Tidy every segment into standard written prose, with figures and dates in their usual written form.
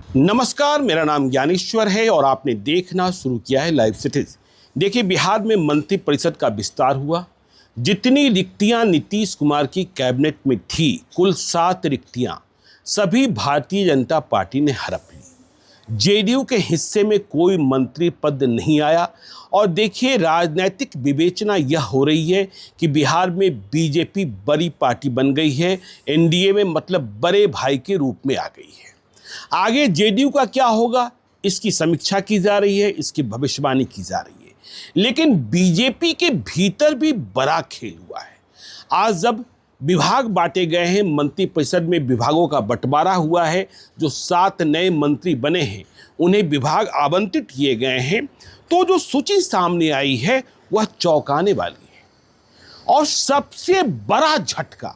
नमस्कार, मेरा नाम ज्ञानेश्वर है और आपने देखना शुरू किया है लाइव सिटीज। देखिए, बिहार में मंत्रिपरिषद का विस्तार हुआ। जितनी रिक्तियां नीतीश कुमार की कैबिनेट में थी, कुल 7 रिक्तियां सभी भारतीय जनता पार्टी ने हड़प ली। जेडीयू के हिस्से में कोई मंत्री पद नहीं आया। और देखिए, राजनीतिक विवेचना यह हो रही है कि बिहार में बीजेपी बड़ी पार्टी बन गई है, एनडीए में मतलब बड़े भाई के रूप में आ गई है। आगे जेडीयू का क्या होगा, इसकी समीक्षा की जा रही है, इसकी भविष्यवाणी की जा रही है। लेकिन बीजेपी के भीतर भी बड़ा खेल हुआ है। आज जब विभाग बांटे गए हैं, मंत्रिपरिषद में विभागों का बंटवारा हुआ है, जो 7 नए मंत्री बने हैं उन्हें विभाग आवंटित किए गए हैं, तो जो सूची सामने आई है वह चौंकाने वाली है। और सबसे बड़ा झटका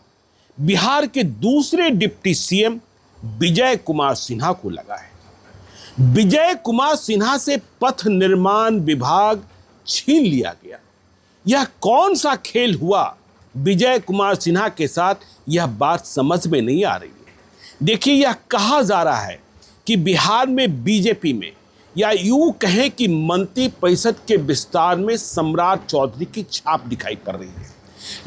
बिहार के दूसरे डिप्टी सीएम विजय कुमार सिन्हा को लगा है। विजय कुमार सिन्हा से पथ निर्माण विभाग छीन लिया गया। यह कौन सा खेल हुआ विजय कुमार सिन्हा के साथ, यह बात समझ में नहीं आ रही है। देखिए, यह कहा जा रहा है कि बिहार में बीजेपी में, या यूं कहें कि मंत्रिपरिषद के विस्तार में सम्राट चौधरी की छाप दिखाई पड़ रही है।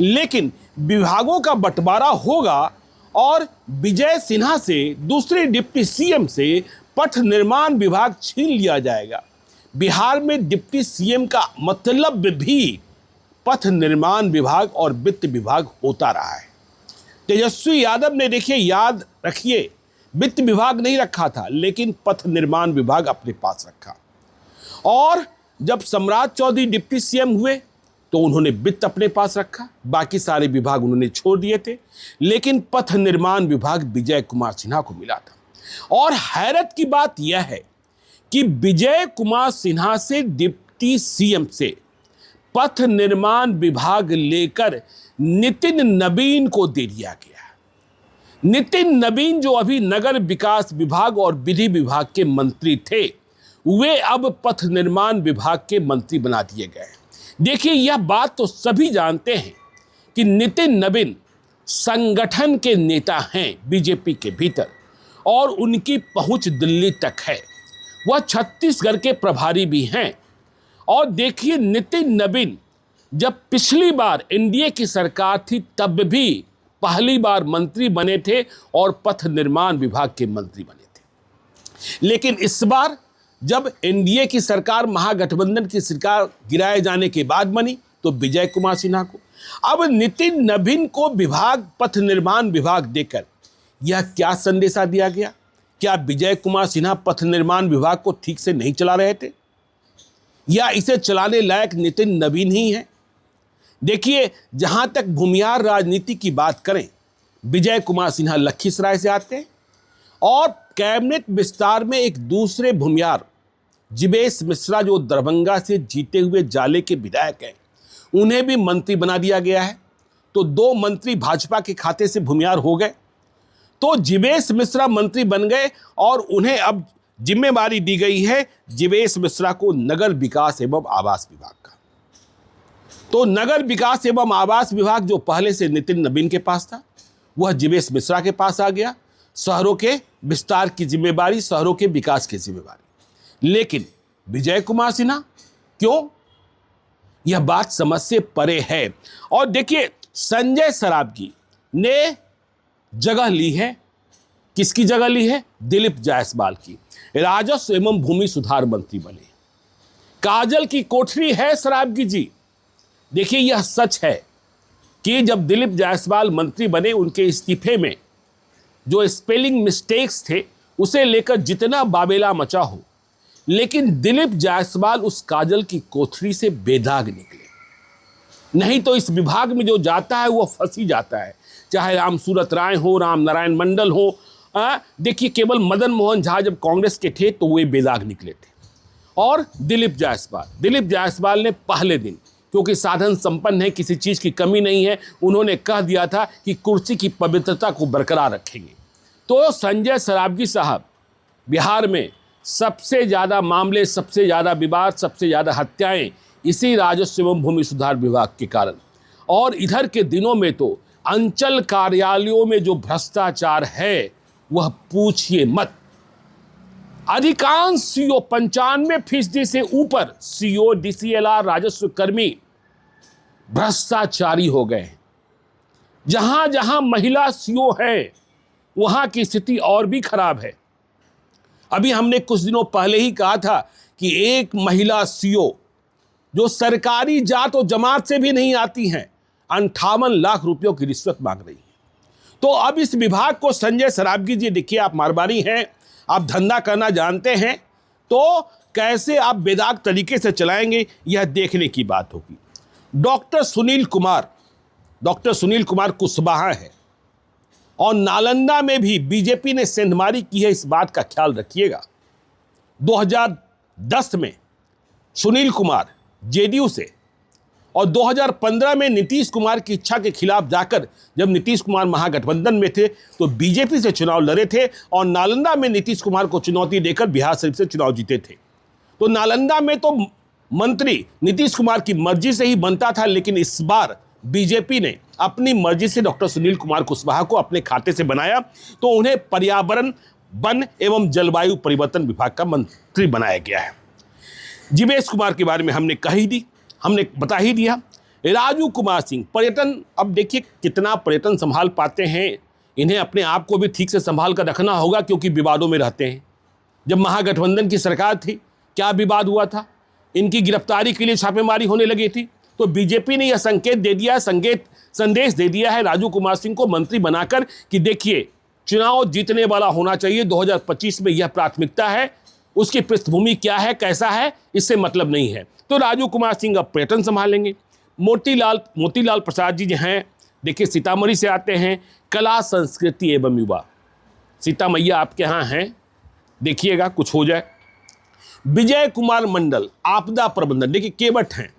लेकिन विभागों का बंटवारा होगा और विजय सिन्हा से, दूसरे डिप्टी सीएम से पथ निर्माण विभाग छीन लिया जाएगा। बिहार में डिप्टी सीएम का मतलब भी पथ निर्माण विभाग और वित्त विभाग होता रहा है। तेजस्वी यादव ने, देखिए याद रखिए, वित्त विभाग नहीं रखा था, लेकिन पथ निर्माण विभाग अपने पास रखा। और जब सम्राट चौधरी डिप्टी सीएम हुए तो उन्होंने वित्त अपने पास रखा, बाकी सारे विभाग उन्होंने छोड़ दिए थे। लेकिन पथ निर्माण विभाग विजय कुमार सिन्हा को मिला था। और हैरत की बात यह है कि विजय कुमार सिन्हा से डिप्टी सीएम से पथ निर्माण विभाग लेकर नितिन नवीन को दे दिया गया। नितिन नवीन, जो अभी नगर विकास विभाग और विधि विभाग के मंत्री थे, वे अब पथ निर्माण विभाग के मंत्री बना दिए गए। देखिए, यह बात तो सभी जानते हैं कि नितिन नवीन संगठन के नेता हैं बीजेपी के भीतर, और उनकी पहुंच दिल्ली तक है। वह छत्तीसगढ़ के प्रभारी भी हैं। और देखिए, नितिन नवीन जब पिछली बार एनडीए की सरकार थी, तब भी पहली बार मंत्री बने थे और पथ निर्माण विभाग के मंत्री बने थे। लेकिन इस बार जब एनडीए की सरकार, महागठबंधन की सरकार गिराए जाने के बाद बनी, तो विजय कुमार सिन्हा को, अब नितिन नवीन को विभाग, पथ निर्माण विभाग देकर यह क्या संदेशा दिया गया? क्या विजय कुमार सिन्हा पथ निर्माण विभाग को ठीक से नहीं चला रहे थे, या इसे चलाने लायक नितिन नवीन ही है? देखिए, जहां तक भूमिहार राजनीति की बात करें, विजय कुमार सिन्हा लखीसराय से आते हैं और कैबिनेट विस्तार में एक दूसरे भूमिहार जिवेश मिश्रा, जो दरभंगा से जीते हुए जाले के विधायक हैं, उन्हें भी मंत्री बना दिया गया है। तो 2 मंत्री भाजपा के खाते से भूमिहार हो गए। तो जिवेश मिश्रा मंत्री बन गए और उन्हें अब जिम्मेवारी दी गई है जिवेश मिश्रा को नगर विकास एवं आवास विभाग का। तो नगर विकास एवं आवास विभाग, जो पहले से नितिन नवीन के पास था, वह जिवेश मिश्रा के पास आ गया। शहरों के विस्तार की जिम्मेवारी, शहरों के विकास की जिम्मेवारी। लेकिन विजय कुमार सिन्हा क्यों? यह बात समझ से परे है। और देखिए, संजय सरावगी ने जगह ली है, किसकी जगह ली है? दिलीप जायसवाल की। राजस्व एवं भूमि सुधार मंत्री बने। काजल की कोठरी है सरावगी जी। देखिए, यह सच है कि जब दिलीप जायसवाल मंत्री बने, उनके इस्तीफे में जो स्पेलिंग मिस्टेक्स थे, उसे लेकर जितना बाबेला मचा हो, लेकिन दिलीप जायसवाल उस काजल की कोठरी से बेदाग निकले। नहीं तो इस विभाग में जो जाता है वो फंस ही जाता है, चाहे राम सूरत राय हो, राम नारायण मंडल हो। देखिए, केवल मदन मोहन झा जब कांग्रेस के थे तो वे बेदाग निकले थे। और दिलीप जायसवाल ने पहले दिन, क्योंकि साधन संपन्न है, किसी चीज़ की कमी नहीं है, उन्होंने कह दिया था कि कुर्सी की पवित्रता को बरकरार रखेंगे। तो संजय सरावगी साहब बिहार में सबसे ज़्यादा मामले, सबसे ज़्यादा विवाद, सबसे ज़्यादा हत्याएं इसी राजस्व एवं भूमि सुधार विभाग के कारण। और इधर के दिनों में तो अंचल कार्यालयों में जो भ्रष्टाचार है, वह पूछिए मत। अधिकांश सीओ 95% से ऊपर सीओ, डीसीएलआर, राजस्व कर्मी भ्रष्टाचारी हो गए। जहां जहां महिला सीओ है वहां की स्थिति और भी खराब है। अभी हमने कुछ दिनों पहले ही कहा था कि एक महिला सीओ जो सरकारी जात और जमात से भी नहीं आती हैं, 58 लाख रुपयों की रिश्वत मांग रही है। तो अब इस विभाग को संजय सरावगी जी, देखिए आप मारवाड़ी हैं, आप धंधा करना जानते हैं, तो कैसे आप बेदाग तरीके से चलाएंगे यह देखने की बात होगी। डॉक्टर सुनील कुमार कुशवाहा है और नालंदा में भी बीजेपी ने सेंधमारी की है, इस बात का ख्याल रखिएगा। 2010 में सुनील कुमार जेडीयू से और 2015 में नीतीश कुमार की इच्छा के खिलाफ जाकर, जब नीतीश कुमार महागठबंधन में थे तो बीजेपी से चुनाव लड़े थे और नालंदा में नीतीश कुमार को चुनौती देकर बिहार शरीफ से चुनाव जीते थे। तो नालंदा में तो मंत्री नीतीश कुमार की मर्जी से ही बनता था, लेकिन इस बार बीजेपी ने अपनी मर्जी से डॉक्टर सुनील कुमार कुशवाहा को अपने खाते से बनाया, तो उन्हें पर्यावरण, वन एवं जलवायु परिवर्तन विभाग का मंत्री बनाया गया है। जीवेश कुमार के बारे में हमने बता ही दिया। राजू कुमार सिंह पर्यटन, अब देखिए कितना पर्यटन संभाल पाते हैं, इन्हें अपने आप को भी ठीक से संभाल कर रखना होगा क्योंकि विवादों में रहते हैं। जब महागठबंधन की सरकार थी, क्या विवाद हुआ था, इनकी गिरफ्तारी के लिए छापेमारी होने लगी थी, तो बीजेपी ने यह संदेश दे दिया है राजू कुमार सिंह को मंत्री बनाकर कि देखिए चुनाव जीतने वाला होना चाहिए, 2025 में यह प्राथमिकता है, उसकी पृष्ठभूमि क्या है, कैसा है, इससे मतलब नहीं है। तो राजू कुमार सिंह अब पर्यटन संभालेंगे। मोतीलाल प्रसाद जी जो हैं, देखिए सीतामढ़ी से आते हैं, कला संस्कृति एवं युवा। सीता मैया आपके यहाँ हैं, देखिएगा कुछ हो जाए। विजय कुमार मंडल आपदा प्रबंधन, देखिए केवट हैं,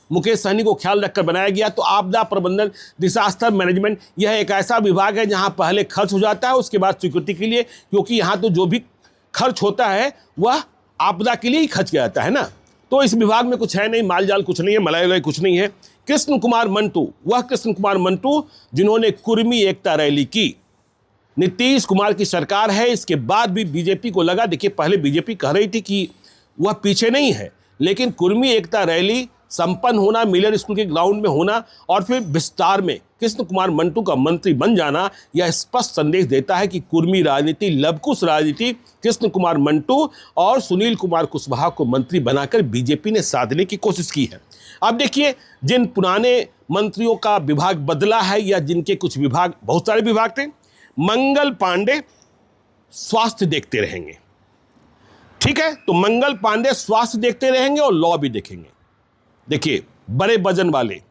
मुकेश सहनी को ख्याल रखकर बनाया गया। तो आपदा प्रबंधन, डिजास्टर मैनेजमेंट, यह एक ऐसा विभाग है जहां पहले खर्च हो जाता है, उसके बाद स्वीकृति के लिए, क्योंकि यहां तो जो भी खर्च होता है वह आपदा के लिए ही खर्च किया जाता है ना। तो इस विभाग में कुछ है नहीं, माल जाल कुछ नहीं है, मलाई कुछ नहीं है। कृष्ण कुमार मंटू जिन्होंने कुर्मी एकता रैली की, नीतीश कुमार की सरकार है, इसके बाद भी बीजेपी को लगा, देखिए पहले बीजेपी कह रही थी कि वह पीछे नहीं है, लेकिन कुर्मी एकता रैली संपन्न होना, मिलर स्कूल के ग्राउंड में होना और फिर विस्तार में कृष्ण कुमार मंटू का मंत्री बन जाना, यह स्पष्ट संदेश देता है कि कुर्मी राजनीति, लवकुश राजनीति कृष्ण कुमार मंटू और सुनील कुमार कुशवाहा को मंत्री बनाकर बीजेपी ने साधने की कोशिश की है। अब देखिए, जिन पुराने मंत्रियों का विभाग बदला है या जिनके कुछ विभाग, बहुत सारे विभाग थे, मंगल पांडे स्वास्थ्य देखते रहेंगे, ठीक है, तो मंगल पांडे स्वास्थ्य देखते रहेंगे और लॉ भी देखेंगे। देखिए बड़े वजन वाले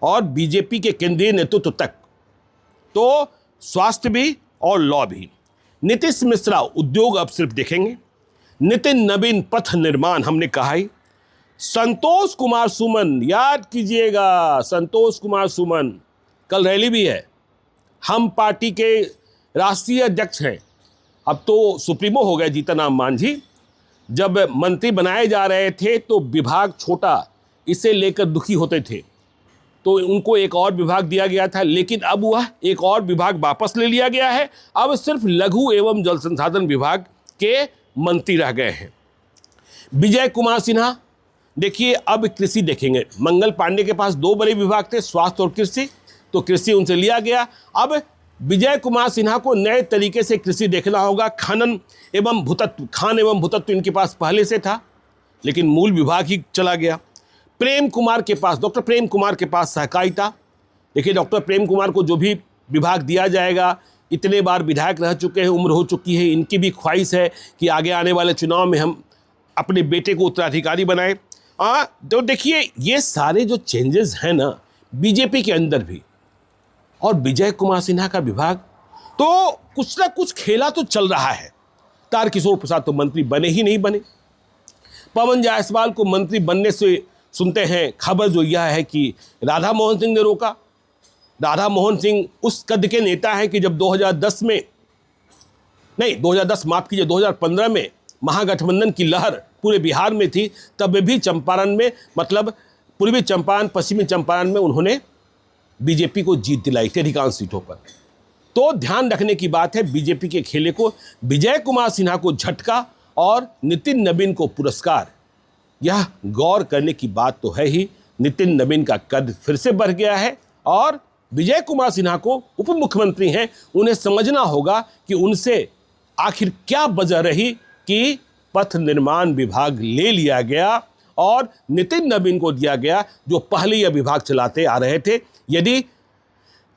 और बीजेपी के केंद्रीय नेतृत्व तक, तो स्वास्थ्य भी और लॉ भी। नीतीश मिश्रा उद्योग अब सिर्फ देखेंगे। नितिन नवीन पथ निर्माण, हमने कहा ही। संतोष कुमार सुमन, याद कीजिएगा, संतोष कुमार सुमन, कल रैली भी है, हम पार्टी के राष्ट्रीय अध्यक्ष हैं, अब तो सुप्रीमो हो गए जीतन राम मांझी। जब मंत्री बनाए जा रहे थे तो विभाग छोटा, इसे लेकर दुखी होते थे, तो उनको एक और विभाग दिया गया था, लेकिन अब वह एक और विभाग वापस ले लिया गया है। अब सिर्फ लघु एवं जल संसाधन विभाग के मंत्री रह गए हैं। विजय कुमार सिन्हा, देखिए अब कृषि देखेंगे। मंगल पांडे के पास दो बड़े विभाग थे, स्वास्थ्य और कृषि, तो कृषि उनसे लिया गया। अब विजय कुमार सिन्हा को नए तरीके से कृषि देखना होगा। खान एवं भूतत्व इनके पास पहले से था, लेकिन मूल विभाग ही चला गया। डॉक्टर प्रेम कुमार के पास सहकारिता। देखिए डॉक्टर प्रेम कुमार को जो भी विभाग दिया जाएगा, इतने बार विधायक रह चुके हैं, उम्र हो चुकी है, इनकी भी ख्वाहिश है कि आगे आने वाले चुनाव में हम अपने बेटे को उत्तराधिकारी बनाएं। तो देखिए ये सारे जो चेंजेस हैं ना बीजेपी के अंदर भी, और विजय कुमार सिन्हा का विभाग, तो कुछ ना कुछ खेला तो चल रहा है। तारकिशोर प्रसाद तो मंत्री बने ही नहीं बने। पवन जायसवाल को मंत्री बनने से सुनते हैं खबर जो यह है कि राधा मोहन सिंह ने रोका। राधा मोहन सिंह उस कद के नेता हैं कि जब 2015 में महागठबंधन की लहर पूरे बिहार में थी, तब भी चंपारण में, मतलब पूर्वी चंपारण, पश्चिमी चंपारण में उन्होंने बीजेपी को जीत दिलाई थी अधिकांश सीटों पर। तो ध्यान रखने की बात है, बीजेपी के खेले को विजय कुमार सिन्हा को झटका और नितिन नवीन को पुरस्कार। यह गौर करने की बात तो है ही, नितिन नवीन का कद फिर से बढ़ गया है और विजय कुमार सिन्हा को उप मुख्यमंत्री हैं, उन्हें समझना होगा कि उनसे आखिर क्या वजह रही कि पथ निर्माण विभाग ले लिया गया और नितिन नवीन को दिया गया, जो पहले यह विभाग चलाते आ रहे थे। यदि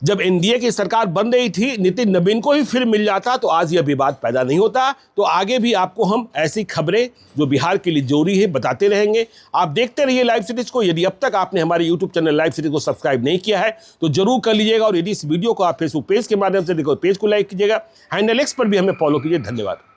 जब एनडीए की सरकार बन रही थी नितिन नवीन को ही फिर मिल जाता तो आज यह विवाद पैदा नहीं होता। तो आगे भी आपको हम ऐसी खबरें जो बिहार के लिए जरूरी है बताते रहेंगे। आप देखते रहिए लाइव सिटीज को। यदि अब तक आपने हमारे यूट्यूब चैनल लाइव सिटीज को सब्सक्राइब नहीं किया है तो जरूर कर लीजिएगा, और यदि इस वीडियो को आप फेसबुक पेज के माध्यम से देखो पेज को लाइक कीजिएगा, हैंडल एक्स पर भी हमें फॉलो कीजिए। धन्यवाद।